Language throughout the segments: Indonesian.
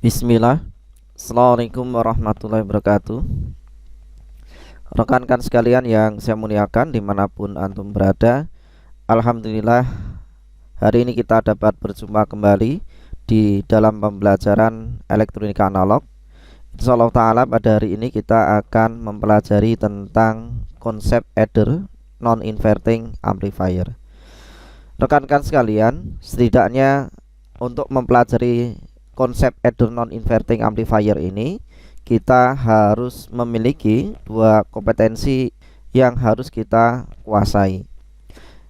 Bismillah. Assalamualaikum warahmatullahi wabarakatuh. Rekan-rekan sekalian yang saya muliakan dimanapun antum berada, alhamdulillah hari ini kita dapat berjumpa kembali di dalam pembelajaran elektronika analog. Insyaallah ta'ala pada hari ini kita akan mempelajari tentang konsep adder non-inverting amplifier. Rekan-rekan sekalian, setidaknya untuk mempelajari konsep adder non-inverting amplifier ini, kita harus memiliki dua kompetensi yang harus kita kuasai.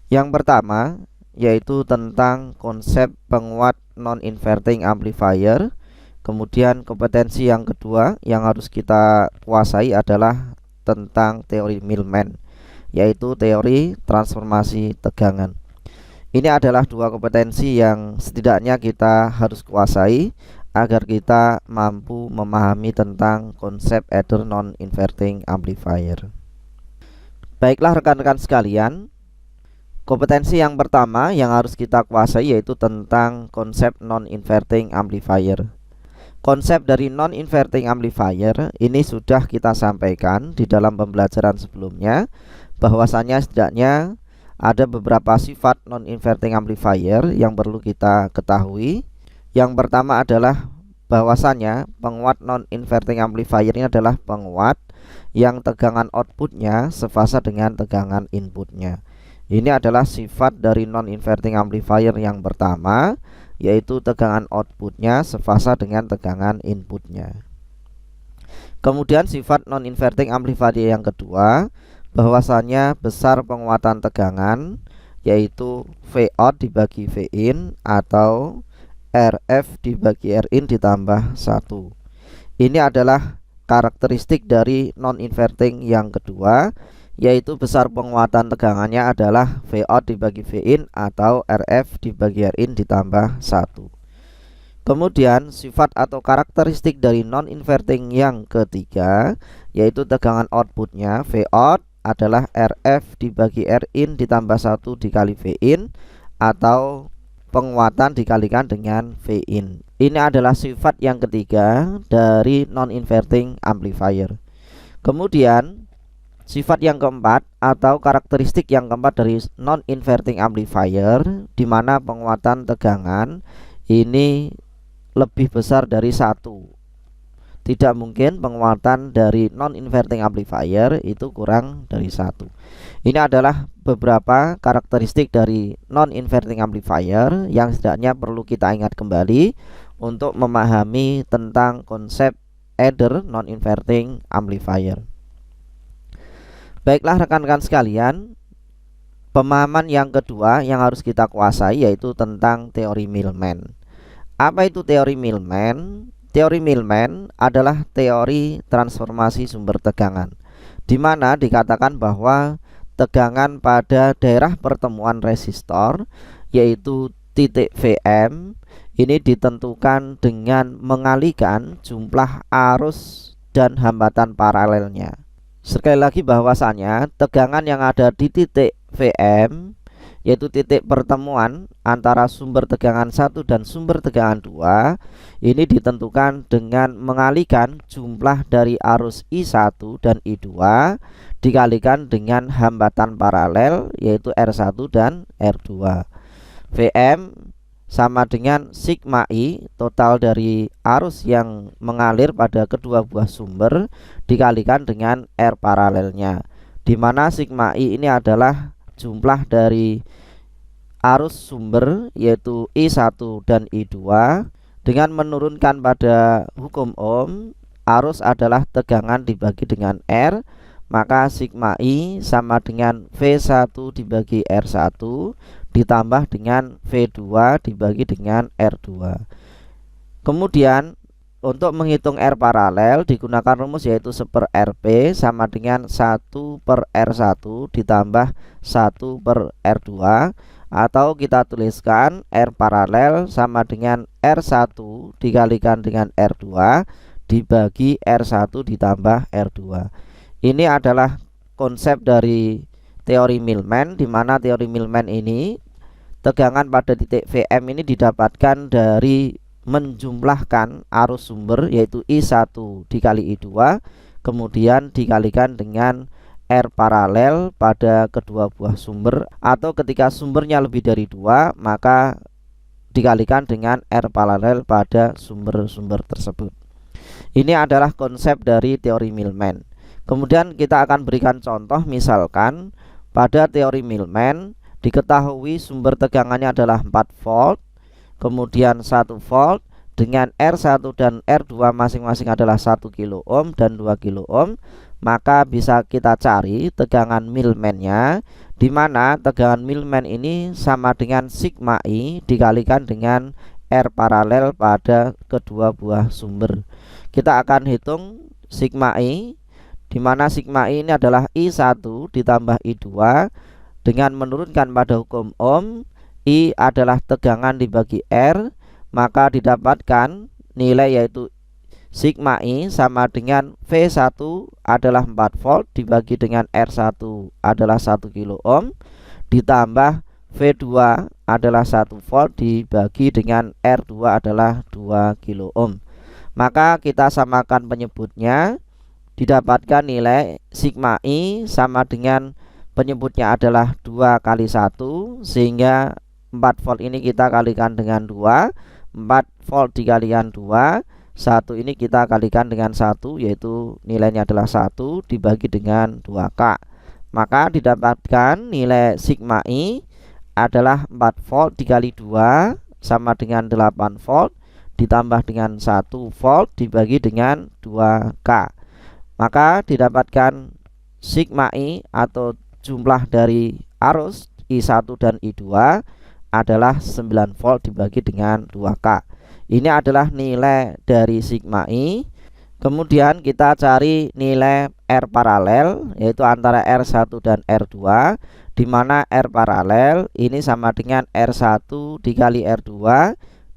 Yang pertama yaitu tentang konsep penguat non-inverting amplifier. Kemudian kompetensi yang kedua yang harus kita kuasai adalah tentang teori Millman, yaitu teori transformasi tegangan. Ini adalah dua kompetensi yang setidaknya kita harus kuasai agar kita mampu memahami tentang konsep adder non-inverting amplifier. Baiklah rekan-rekan sekalian, kompetensi yang pertama yang harus kita kuasai yaitu tentang konsep non-inverting amplifier. Konsep dari non-inverting amplifier ini sudah kita sampaikan di dalam pembelajaran sebelumnya, bahwasanya setidaknya ada beberapa sifat non-inverting amplifier yang perlu kita ketahui. Yang pertama adalah bahwasanya penguat non-inverting amplifier ini adalah penguat yang tegangan outputnya sefasa dengan tegangan inputnya. Ini adalah sifat dari non-inverting amplifier yang pertama, yaitu tegangan outputnya sefasa dengan tegangan inputnya. Kemudian sifat non-inverting amplifier yang kedua, bahwasanya besar penguatan tegangan yaitu V out dibagi V in atau RF dibagi Rin ditambah 1. Ini adalah karakteristik dari non-inverting yang kedua, yaitu besar penguatan tegangannya adalah V out dibagi V in atau RF dibagi Rin ditambah 1. Kemudian sifat atau karakteristik dari non-inverting yang ketiga, yaitu tegangan outputnya V out adalah RF dibagi Rin ditambah 1 dikali V in atau penguatan dikalikan dengan V in. Ini adalah sifat yang ketiga dari non-inverting amplifier. Kemudian sifat yang keempat atau karakteristik yang keempat dari non-inverting amplifier, di mana penguatan tegangan ini lebih besar dari 1. Tidak mungkin penguatan dari non-inverting amplifier itu kurang dari 1. Ini adalah beberapa karakteristik dari non-inverting amplifier yang setidaknya perlu kita ingat kembali untuk memahami tentang konsep adder non-inverting amplifier. Baiklah rekan-rekan sekalian, pemahaman yang kedua yang harus kita kuasai yaitu tentang teori Millman. Apa itu teori Millman? Teori Millman adalah teori transformasi sumber tegangan, di mana dikatakan bahwa tegangan pada daerah pertemuan resistor yaitu titik Vm ini ditentukan dengan mengalihkan jumlah arus dan hambatan paralelnya. Sekali lagi bahwasanya tegangan yang ada di titik Vm yaitu titik pertemuan antara sumber tegangan 1 dan sumber tegangan 2 ini ditentukan dengan mengalihkan jumlah dari arus I1 dan I2 dikalikan dengan hambatan paralel yaitu R1 dan R2. Vm sama dengan sigma I, total dari arus yang mengalir pada kedua buah sumber dikalikan dengan R paralelnya, di mana sigma I ini adalah jumlah dari arus sumber yaitu I1 dan I2. Dengan menurunkan pada hukum Ohm, arus adalah tegangan dibagi dengan R, maka sigma I sama dengan V1 dibagi R1 ditambah dengan V2 dibagi dengan R2. Kemudian untuk menghitung R paralel digunakan rumus yaitu 1/Rp sama dengan 1/R1 ditambah 1/R2, atau kita tuliskan R paralel sama dengan R1 dikalikan dengan R2 dibagi R1 ditambah R2. Ini adalah konsep dari teori Millman, di mana teori Millman ini tegangan pada titik Vm ini didapatkan dari menjumlahkan arus sumber, yaitu I1 dikali I2, kemudian dikalikan dengan R paralel pada kedua buah sumber, atau ketika sumbernya lebih dari 2 maka dikalikan dengan R paralel pada sumber-sumber tersebut. Ini adalah konsep dari teori Millman. Kemudian kita akan berikan contoh, misalkan pada teori Millman diketahui sumber tegangannya adalah 4 volt, kemudian 1 volt dengan R1 dan R2 masing-masing adalah 1 kilo ohm dan 2 kilo ohm, maka bisa kita cari tegangan Millman-nya, di mana tegangan Millman ini sama dengan sigma I dikalikan dengan R paralel pada kedua buah sumber. Kita akan hitung sigma I, di mana sigma I ini adalah I1 ditambah I2 dengan menurunkan pada hukum Ohm. I adalah tegangan dibagi R, maka didapatkan nilai yaitu sigma I sama dengan V1 adalah 4 volt dibagi dengan R1 adalah 1 kilo ohm ditambah V2 adalah 1 volt dibagi dengan R2 adalah 2 kilo ohm. Maka kita samakan penyebutnya, didapatkan nilai sigma I sama dengan penyebutnya adalah 2 kali 1, sehingga 4 volt ini kita kalikan dengan 2, 4 volt dikalikan 2, 1 ini kita kalikan dengan 1, yaitu nilainya adalah 1 dibagi dengan 2K. Maka didapatkan nilai sigma I adalah 4 volt dikali 2 sama dengan 8 volt ditambah dengan 1 volt dibagi dengan 2K. Maka didapatkan sigma I atau jumlah dari arus I1 dan I2 adalah 9 volt dibagi dengan 2K. Ini adalah nilai dari sigma I. Kemudian kita cari nilai R paralel, yaitu antara R1 dan R2, di mana R paralel ini sama dengan R1 dikali R2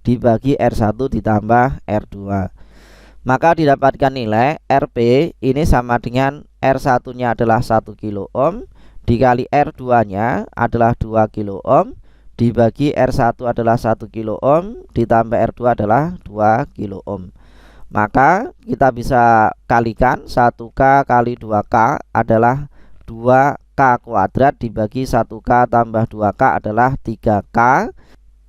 dibagi R1 ditambah R2. Maka didapatkan nilai Rp ini sama dengan R1 nya adalah 1 kilo ohm dikali R2 nya adalah 2 kilo ohm dibagi R1 adalah 1 kilo ohm ditambah R2 adalah 2 kilo ohm. Maka kita bisa kalikan 1K kali 2K adalah 2K kuadrat dibagi 1K tambah 2K adalah 3K.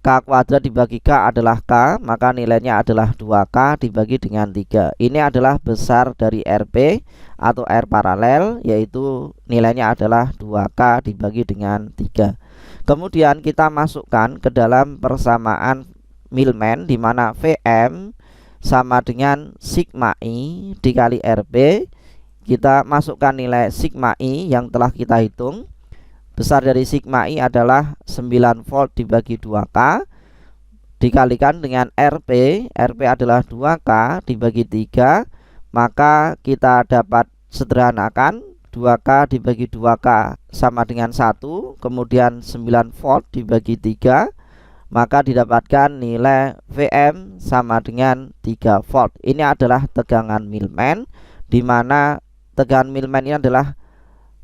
K kuadrat dibagi K adalah K, maka nilainya adalah 2K dibagi dengan 3. Ini adalah besar dari Rp atau R paralel, yaitu nilainya adalah 2K dibagi dengan 3. Kemudian kita masukkan ke dalam persamaan Millman, di mana Vm sama dengan sigma I dikali Rp. Kita masukkan nilai sigma I yang telah kita hitung. Besar dari sigma I adalah 9 volt dibagi 2K dikalikan dengan Rp. Rp adalah 2K dibagi 3. Maka kita dapat sederhanakan 2K dibagi 2K sama dengan 1, kemudian 9 volt dibagi 3, maka didapatkan nilai Vm sama dengan 3 volt. Ini adalah tegangan Millman, di mana tegangan Millman ini adalah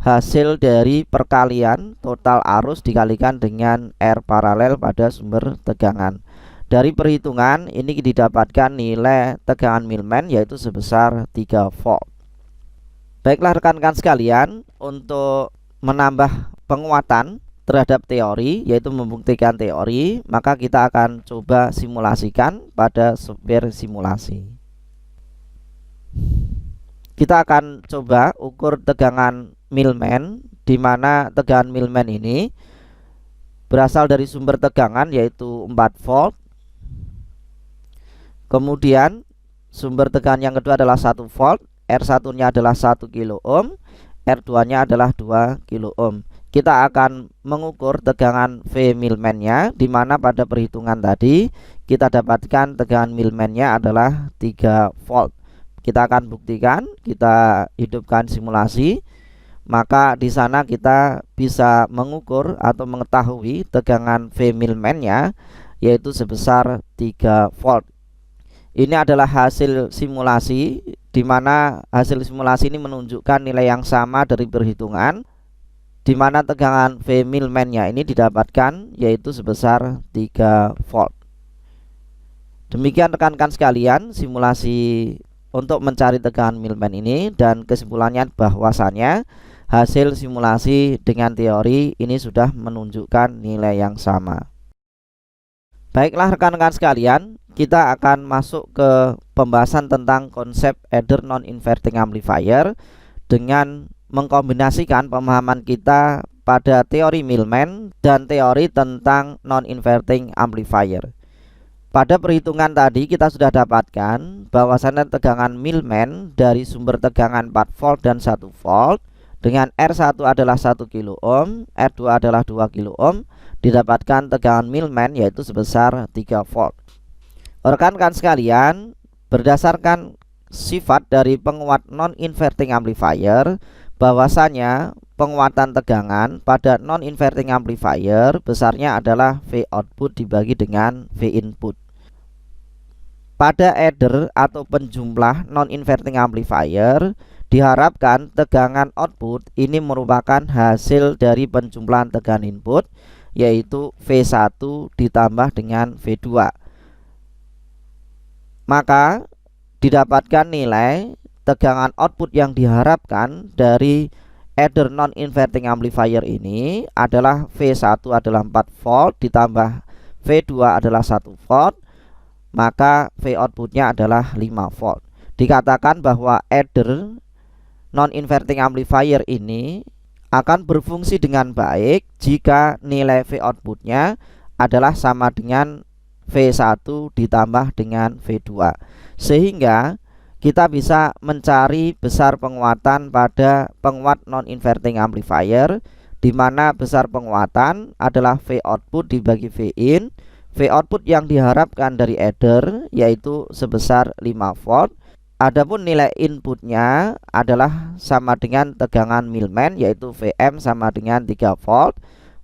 hasil dari perkalian total arus dikalikan dengan R paralel pada sumber tegangan. Dari perhitungan ini didapatkan nilai tegangan Millman yaitu sebesar 3 volt. Baiklah rekan-rekan sekalian, untuk menambah penguatan terhadap teori, yaitu membuktikan teori, maka kita akan coba simulasikan pada software simulasi. Kita akan coba ukur tegangan Millman, di mana tegangan Millman ini berasal dari sumber tegangan yaitu 4 volt. Kemudian sumber tegangan yang kedua adalah 1 volt, R1 nya adalah 1 kilo ohm, R2 nya adalah 2 kilo ohm. Kita akan mengukur tegangan V Millman nya, di mana pada perhitungan tadi kita dapatkan tegangan Millman nya adalah 3 volt. Kita akan buktikan, kita hidupkan simulasi, maka di sana kita bisa mengukur atau mengetahui tegangan V Millman nya yaitu sebesar 3 volt. Ini adalah hasil simulasi, di mana hasil simulasi ini menunjukkan nilai yang sama dari perhitungan, di mana tegangan V Millman nya ini didapatkan yaitu sebesar 3 volt. Demikian rekan-rekan sekalian simulasi untuk mencari tegangan Millman ini, dan kesimpulannya bahwasannya hasil simulasi dengan teori ini sudah menunjukkan nilai yang sama. Baiklah rekan-rekan sekalian, kita akan masuk ke pembahasan tentang konsep adder non-inverting amplifier dengan mengkombinasikan pemahaman kita pada teori Millman dan teori tentang non-inverting amplifier. Pada perhitungan tadi kita sudah dapatkan bahwasannya tegangan Millman dari sumber tegangan 4 volt dan 1 volt dengan R1 adalah 1 kilo ohm, R2 adalah 2 kilo ohm, didapatkan tegangan Millman yaitu sebesar 3 volt. Rekan-rekan sekalian, berdasarkan sifat dari penguat non-inverting amplifier, bahwasanya penguatan tegangan pada non-inverting amplifier besarnya adalah V output dibagi dengan V input. Pada adder atau penjumlah non-inverting amplifier, diharapkan tegangan output ini merupakan hasil dari penjumlahan tegangan input, yaitu V1 ditambah dengan V2. Maka didapatkan nilai tegangan output yang diharapkan dari adder non-inverting amplifier ini adalah V1 adalah 4 volt ditambah V2 adalah 1 volt, maka V outputnya adalah 5 volt. Dikatakan bahwa adder non-inverting amplifier ini akan berfungsi dengan baik jika nilai V outputnya adalah sama dengan V1 ditambah dengan V2, sehingga kita bisa mencari besar penguatan pada penguat non-inverting amplifier, di mana besar penguatan adalah V output dibagi V in. V output yang diharapkan dari adder yaitu sebesar 5 volt. Adapun nilai inputnya adalah sama dengan tegangan Millman yaitu Vm sama dengan 3 volt.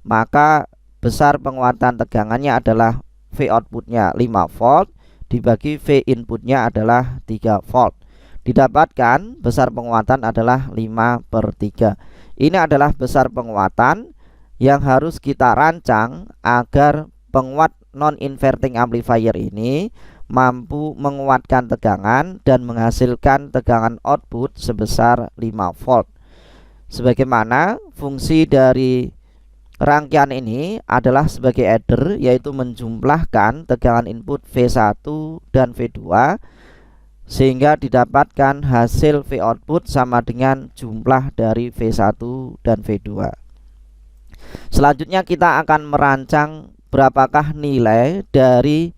Maka besar penguatan tegangannya adalah V outputnya 5 volt dibagi V inputnya adalah 3 volt. Didapatkan besar penguatan adalah 5/3. Ini adalah besar penguatan yang harus kita rancang agar penguat non-inverting amplifier ini mampu menguatkan tegangan dan menghasilkan tegangan output sebesar 5 volt. Sebagaimana fungsi dari rangkaian ini adalah sebagai adder, yaitu menjumlahkan tegangan input V1 dan V2 sehingga didapatkan hasil V output sama dengan jumlah dari V1 dan V2. Selanjutnya kita akan merancang berapakah nilai dari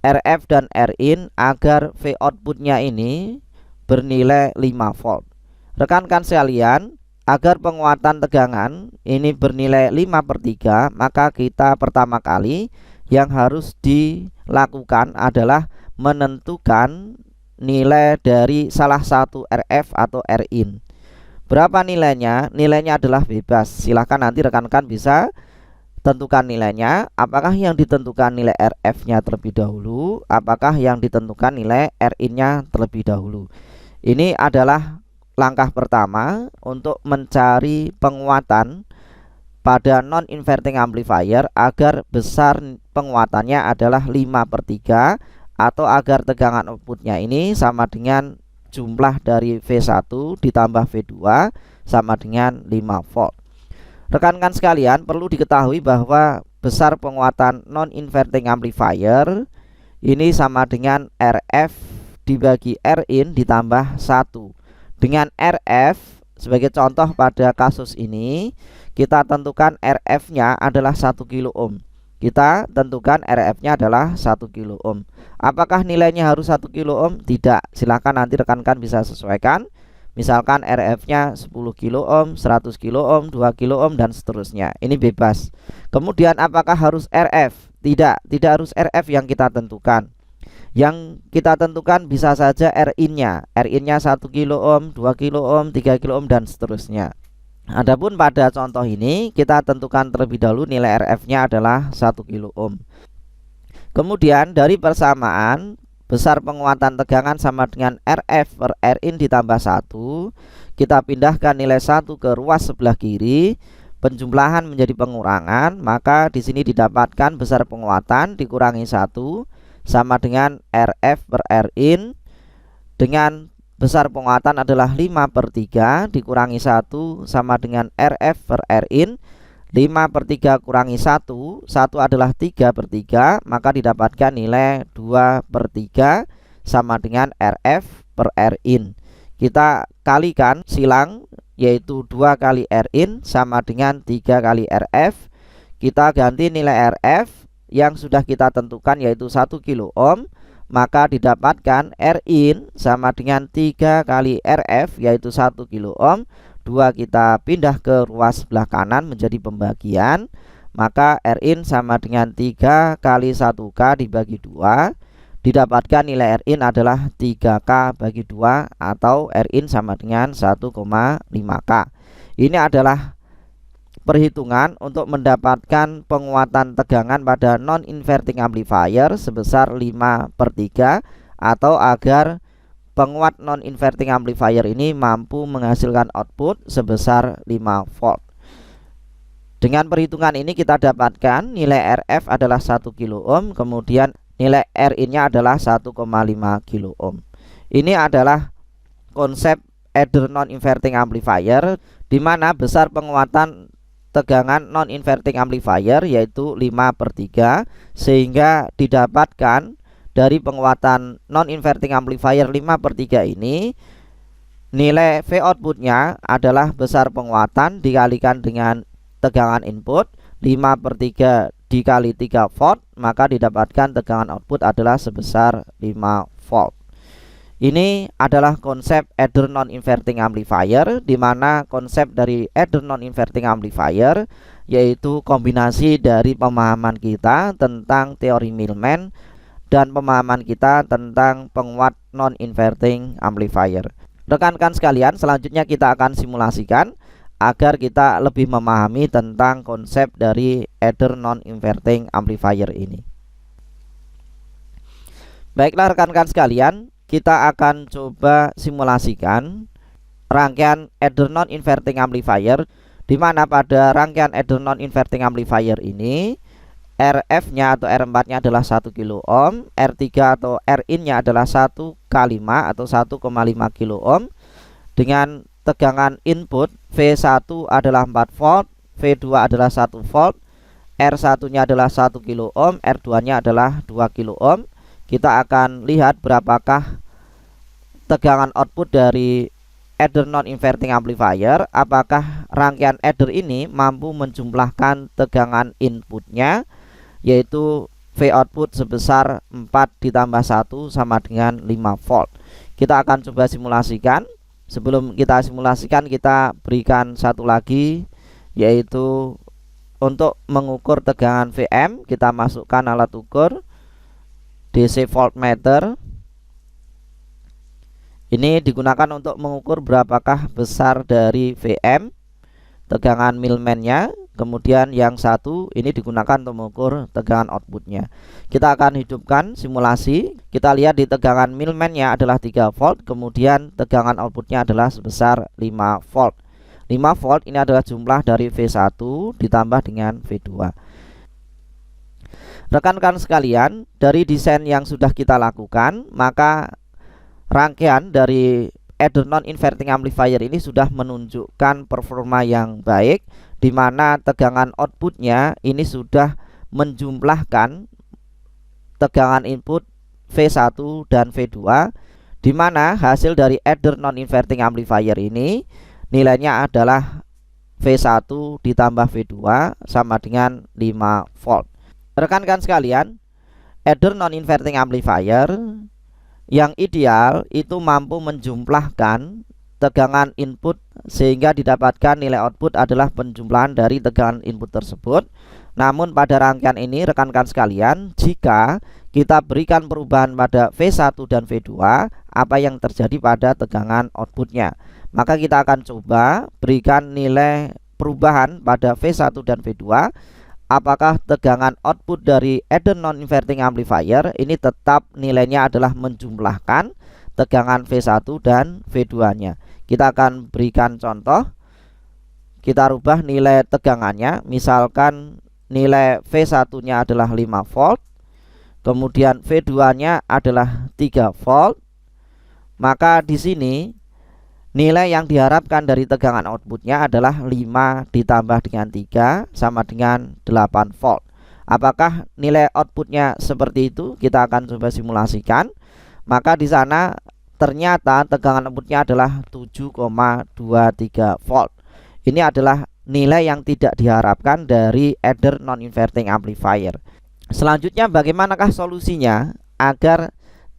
RF dan Rin agar V outputnya ini bernilai 5 volt. Rekan-rekan sekalian, agar penguatan tegangan ini bernilai 5/3, maka kita pertama kali yang harus dilakukan adalah menentukan nilai dari salah satu RF atau Rin. Berapa nilainya? Nilainya adalah bebas. Silahkan nanti rekan-rekan bisa tentukan nilainya. Apakah yang ditentukan nilai RF-nya terlebih dahulu, apakah yang ditentukan nilai Rin-nya terlebih dahulu. Ini adalah langkah pertama untuk mencari penguatan pada non-inverting amplifier agar besar penguatannya adalah 5/3 atau agar tegangan outputnya ini sama dengan jumlah dari V1 ditambah V2 sama dengan 5 volt. Rekan-rekan sekalian, perlu diketahui bahwa besar penguatan non-inverting amplifier ini sama dengan RF dibagi Rin ditambah 1. Dengan RF sebagai contoh pada kasus ini, kita tentukan RF-nya adalah 1 kilo ohm. Kita tentukan RF-nya adalah 1 kilo ohm. Apakah nilainya harus 1 kilo ohm? Tidak. Silahkan nanti rekan-rekan bisa sesuaikan. Misalkan RF-nya 10 kilo ohm, 100 kilo ohm, 2 kilo ohm, dan seterusnya. Ini bebas. Kemudian apakah harus RF? Tidak harus RF yang kita tentukan. Yang kita tentukan bisa saja Rin-nya. Rin-nya 1 kilo ohm, 2 kilo ohm, 3 kilo ohm, dan seterusnya. Adapun pada contoh ini kita tentukan terlebih dahulu nilai RF-nya adalah 1 kilo ohm. Kemudian dari persamaan besar penguatan tegangan sama dengan RF per Rin ditambah 1, kita pindahkan nilai 1 ke ruas sebelah kiri, penjumlahan menjadi pengurangan, maka di sini didapatkan besar penguatan dikurangi 1 sama dengan RF per Rin dengan besar penguatan adalah 5/3 dikurangi 1 sama dengan RF per Rin. 5/3 kurangi 1 adalah 3/3, maka didapatkan nilai 2/3 sama dengan RF per Rin. Kita kalikan silang, yaitu 2 kali Rin sama dengan 3 kali RF. Kita ganti nilai RF yang sudah kita tentukan yaitu 1 kilo ohm, maka didapatkan Rin sama dengan 3 kali RF yaitu 1 kilo ohm. 2 kita pindah ke ruas sebelah kanan menjadi pembagian, maka Rin sama dengan 3 kali 1K dibagi 2. Didapatkan nilai Rin adalah 3K bagi 2 atau Rin sama dengan 1,5K. Ini adalah perhitungan untuk mendapatkan penguatan tegangan pada non-inverting amplifier sebesar 5/3 atau agar penguat non-inverting amplifier ini mampu menghasilkan output sebesar 5 volt. Dengan perhitungan ini kita dapatkan nilai RF adalah 1 kilo ohm, kemudian nilai Rin-nya adalah 1,5 kilo ohm. Ini adalah konsep adder non-inverting amplifier di mana besar penguatan tegangan non-inverting amplifier yaitu 5/3, sehingga didapatkan dari penguatan non-inverting amplifier 5/3 ini nilai V outputnya adalah besar penguatan dikalikan dengan tegangan input 5/3 dikali 3 volt, maka didapatkan tegangan output adalah sebesar 5 volt. Ini adalah konsep adder non-inverting amplifier, di mana konsep dari adder non-inverting amplifier yaitu kombinasi dari pemahaman kita tentang teori Millman dan pemahaman kita tentang penguat non-inverting amplifier. Rekan-rekan sekalian, selanjutnya kita akan simulasikan agar kita lebih memahami tentang konsep dari adder non-inverting amplifier ini. Baiklah rekan-rekan sekalian, kita akan coba simulasikan rangkaian adder non-inverting amplifier, di mana pada rangkaian adder non-inverting amplifier ini RF-nya atau R4-nya adalah 1 kilo ohm, R3 atau Rin-nya adalah 1/5 atau 1,5 kilo ohm dengan tegangan input V1 adalah 4 volt, V2 adalah 1 volt, R1-nya adalah 1 kilo ohm, R2-nya adalah 2 kilo ohm. Kita akan lihat berapakah tegangan output dari adder non-inverting amplifier, apakah rangkaian adder ini mampu menjumlahkan tegangan inputnya yaitu V output sebesar 4 ditambah 1 sama dengan 5 volt. Kita akan coba simulasikan. Sebelum kita simulasikan, kita berikan satu lagi, yaitu untuk mengukur tegangan Vm, kita masukkan alat ukur DC voltmeter. Ini digunakan untuk mengukur berapakah besar dari Vm, tegangan Millman-nya. Kemudian yang satu ini digunakan untuk mengukur tegangan outputnya. Kita akan hidupkan simulasi. Kita lihat di tegangan Millman-nya adalah 3 volt, kemudian tegangan outputnya adalah sebesar 5 volt. 5 volt ini adalah jumlah dari V1 ditambah dengan V2. Rekan-rekan sekalian, dari desain yang sudah kita lakukan, maka rangkaian dari adder non-inverting amplifier ini sudah menunjukkan performa yang baik, di mana tegangan outputnya ini sudah menjumlahkan tegangan input V1 dan V2, di mana hasil dari adder non-inverting amplifier ini nilainya adalah V1 ditambah V2 sama dengan 5 volt. Rekan-rekan sekalian, adder non-inverting amplifier yang ideal itu mampu menjumlahkan tegangan input sehingga didapatkan nilai output adalah penjumlahan dari tegangan input tersebut. Namun pada rangkaian ini rekan-rekan sekalian, jika kita berikan perubahan pada V1 dan V2, apa yang terjadi pada tegangan outputnya? Maka kita akan coba berikan nilai perubahan pada V1 dan V2. Apakah tegangan output dari adder non-inverting amplifier ini tetap nilainya adalah menjumlahkan tegangan V1 dan V2-nya. Kita akan berikan contoh. Kita rubah nilai tegangannya. Misalkan nilai V1-nya adalah 5 volt, kemudian V2-nya adalah 3 volt, maka di sini nilai yang diharapkan dari tegangan outputnya adalah 5 ditambah dengan 3 sama dengan 8 volt. Apakah nilai outputnya seperti itu? Kita akan coba simulasikan. Maka di sana ternyata tegangan outputnya adalah 7,23 volt. Ini adalah nilai yang tidak diharapkan dari adder non-inverting amplifier. Selanjutnya, bagaimanakah solusinya agar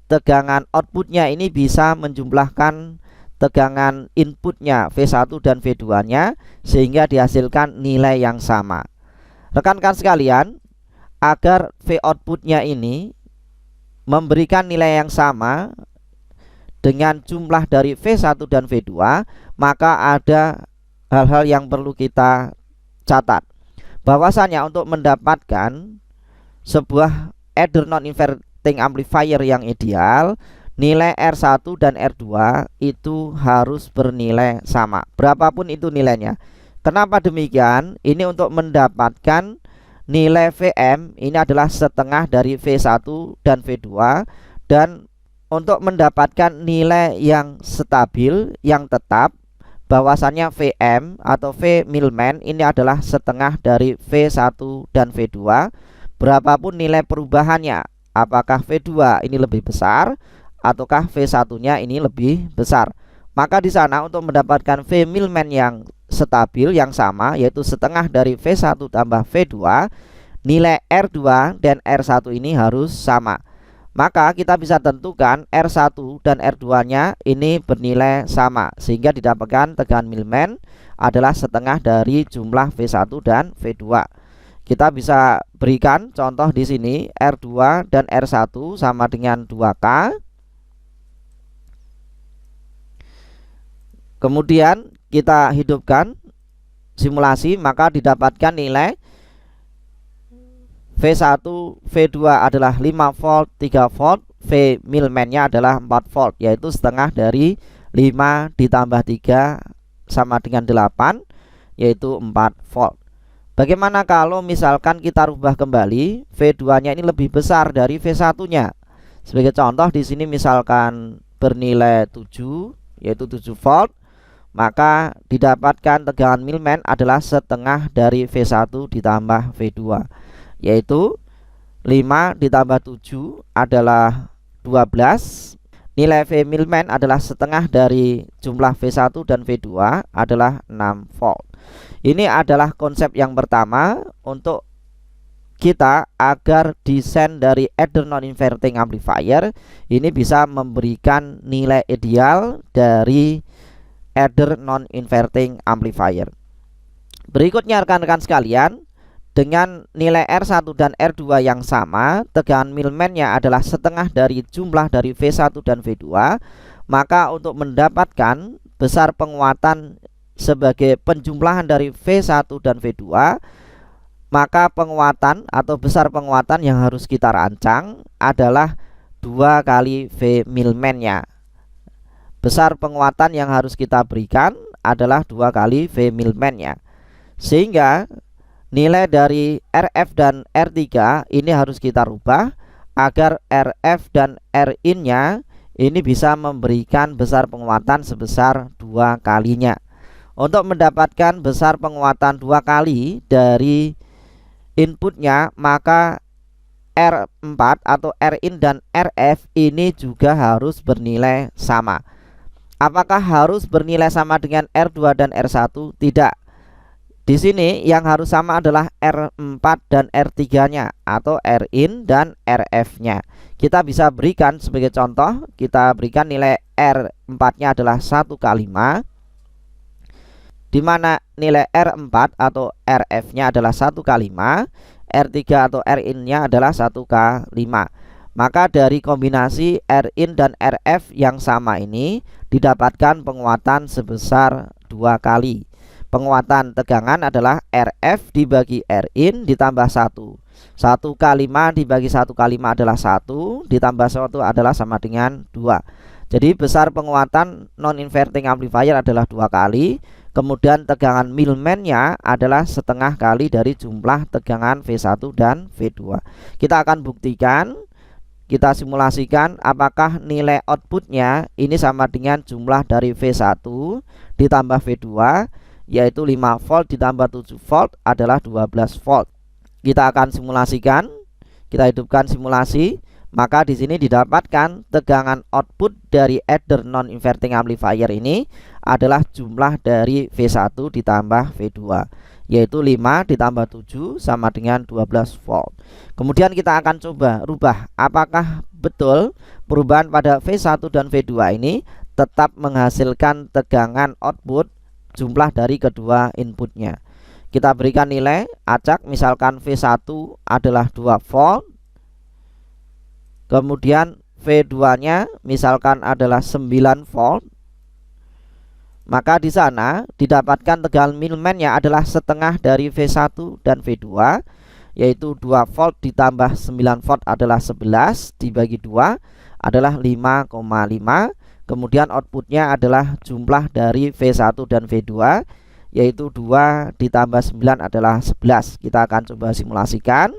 tegangan outputnya ini bisa menjumlahkan tegangan inputnya V1 dan V2-nya sehingga dihasilkan nilai yang sama. Rekan-rekan sekalian, agar V outputnya ini memberikan nilai yang sama dengan jumlah dari V1 dan V2, maka ada hal-hal yang perlu kita catat. Bahwasanya untuk mendapatkan sebuah adder non-inverting amplifier yang ideal, nilai R1 dan R2 itu harus bernilai sama, berapapun itu nilainya. Kenapa demikian? Ini untuk mendapatkan nilai Vm ini adalah setengah dari V1 dan V2, dan untuk mendapatkan nilai yang stabil, yang tetap, bahwasannya Vm atau V Millman ini adalah setengah dari V1 dan V2, berapapun nilai perubahannya, apakah V2 ini lebih besar ataukah V1-nya ini lebih besar. Maka di sana untuk mendapatkan V Millman yang stabil, yang sama, yaitu setengah dari V1 tambah V2, nilai R2 dan R1 ini harus sama. Maka kita bisa tentukan R1 dan R2-nya ini bernilai sama, sehingga didapatkan tegangan Millman adalah setengah dari jumlah V1 dan V2. Kita bisa berikan contoh di sini, R2 dan R1 sama dengan 2K. Kemudian kita hidupkan simulasi, maka didapatkan nilai V1, V2 adalah 5 volt, 3 volt, V Millman-nya adalah 4 volt, yaitu setengah dari 5 ditambah 3 sama dengan 8, yaitu 4 volt. Bagaimana kalau misalkan kita rubah kembali, V2-nya ini lebih besar dari V1-nya? Sebagai contoh di sini misalkan bernilai 7, yaitu 7 volt, maka didapatkan tegangan Millman adalah setengah dari V1 ditambah V2, yaitu 5 ditambah 7 adalah 12. Nilai V Millman adalah setengah dari jumlah V1 dan V2 adalah 6 volt. Ini adalah konsep yang pertama untuk kita agar desain dari adder non-inverting amplifier ini bisa memberikan nilai ideal dari adder non-inverting amplifier. Berikutnya rekan-rekan sekalian, dengan nilai R1 dan R2 yang sama, tegangan Millman-nya adalah setengah dari jumlah dari V1 dan V2, maka untuk mendapatkan besar penguatan sebagai penjumlahan dari V1 dan V2, maka penguatan atau besar penguatan yang harus kita rancang adalah 2 kali V Millman-nya. Besar penguatan yang harus kita berikan adalah 2 kali V Millman-nya. Sehingga nilai dari RF dan R3 ini harus kita rubah agar RF dan Rin-nya ini bisa memberikan besar penguatan sebesar 2 kalinya. Untuk mendapatkan besar penguatan 2 kali dari inputnya, maka R4 atau Rin dan RF ini juga harus bernilai sama. Apakah harus bernilai sama dengan R2 dan R1? Tidak. Di sini yang harus sama adalah R4 dan R3-nya atau Rin dan RF-nya. Kita bisa berikan sebagai contoh, kita berikan nilai R4-nya adalah 1 kali 5, di mana nilai R4 atau RF-nya adalah 1 kali 5, R3 atau Rin-nya adalah 1 kali 5. Maka dari kombinasi Rin dan RF yang sama ini didapatkan penguatan sebesar 2 kali. Penguatan tegangan adalah RF dibagi Rin ditambah 1. 1 kali 5 dibagi 1 kali 5 adalah 1, ditambah 1 adalah sama dengan 2. Jadi besar penguatan non-inverting amplifier adalah 2 kali. Kemudian tegangan Millman-nya adalah setengah kali dari jumlah tegangan V1 dan V2. Kita akan buktikan kita simulasikan apakah nilai outputnya ini sama dengan jumlah dari V1 ditambah V2, yaitu 5 volt ditambah 7 volt adalah 12 volt. Kita akan simulasikan, kita hidupkan simulasi, maka di sini didapatkan tegangan output dari adder non inverting amplifier ini adalah jumlah dari V1 ditambah V2, yaitu 5 ditambah 7 sama dengan 12 volt. Kemudian kita akan coba rubah apakah betul perubahan pada V1 dan V2 ini tetap menghasilkan tegangan output jumlah dari kedua inputnya. Kita berikan nilai acak, misalkan V1 adalah 2 volt, kemudian V2 nya misalkan adalah 9 volt, maka di sana didapatkan tegangan milmennya adalah setengah dari V1 dan V2, yaitu 2 volt ditambah 9 volt adalah 11 dibagi 2 adalah 5,5. Kemudian outputnya adalah jumlah dari V1 dan V2, yaitu 2 ditambah 9 adalah 11. Kita akan coba simulasikan.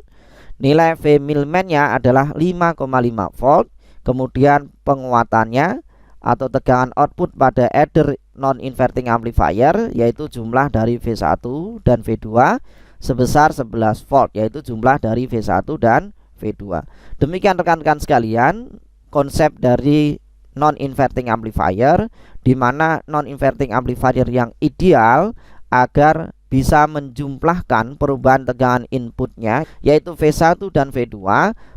Nilai V milmennya adalah 5,5 volt. Kemudian penguatannya atau tegangan output pada adder non inverting amplifier, yaitu jumlah dari V1 dan V2 sebesar 11 volt, yaitu jumlah dari V1 dan V2. Demikian rekan-rekan sekalian konsep dari non inverting amplifier, di mana non inverting amplifier yang ideal agar bisa menjumlahkan perubahan tegangan inputnya, yaitu V1 dan V2,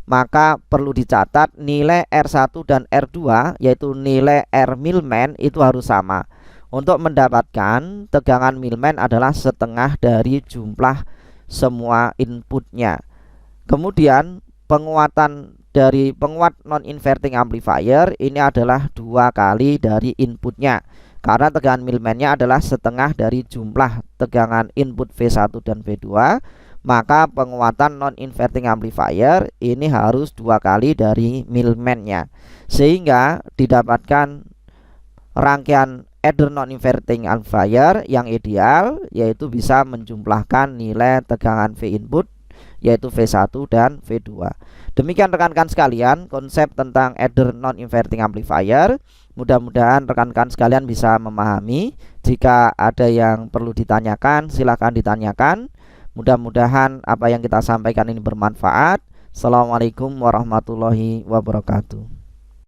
maka perlu dicatat nilai R1 dan R2, yaitu nilai R milmen itu harus sama. Untuk mendapatkan tegangan milmen adalah setengah dari jumlah semua inputnya. Kemudian penguatan dari penguat non inverting amplifier ini adalah 2 kali dari inputnya, karena tegangan milmennya adalah setengah dari jumlah tegangan input V1 dan V2, maka penguatan non inverting amplifier ini harus 2 kali dari milmennya, sehingga didapatkan rangkaian adder non inverting amplifier yang ideal, yaitu bisa menjumlahkan nilai tegangan V input, yaitu V1 dan V2. Demikian rekan-rekan sekalian konsep tentang adder non inverting amplifier. Mudah-mudahan rekan-rekan sekalian bisa memahami. Jika ada yang perlu ditanyakan, silahkan ditanyakan. Mudah-mudahan apa yang kita sampaikan ini bermanfaat. Assalamualaikum warahmatullahi wabarakatuh.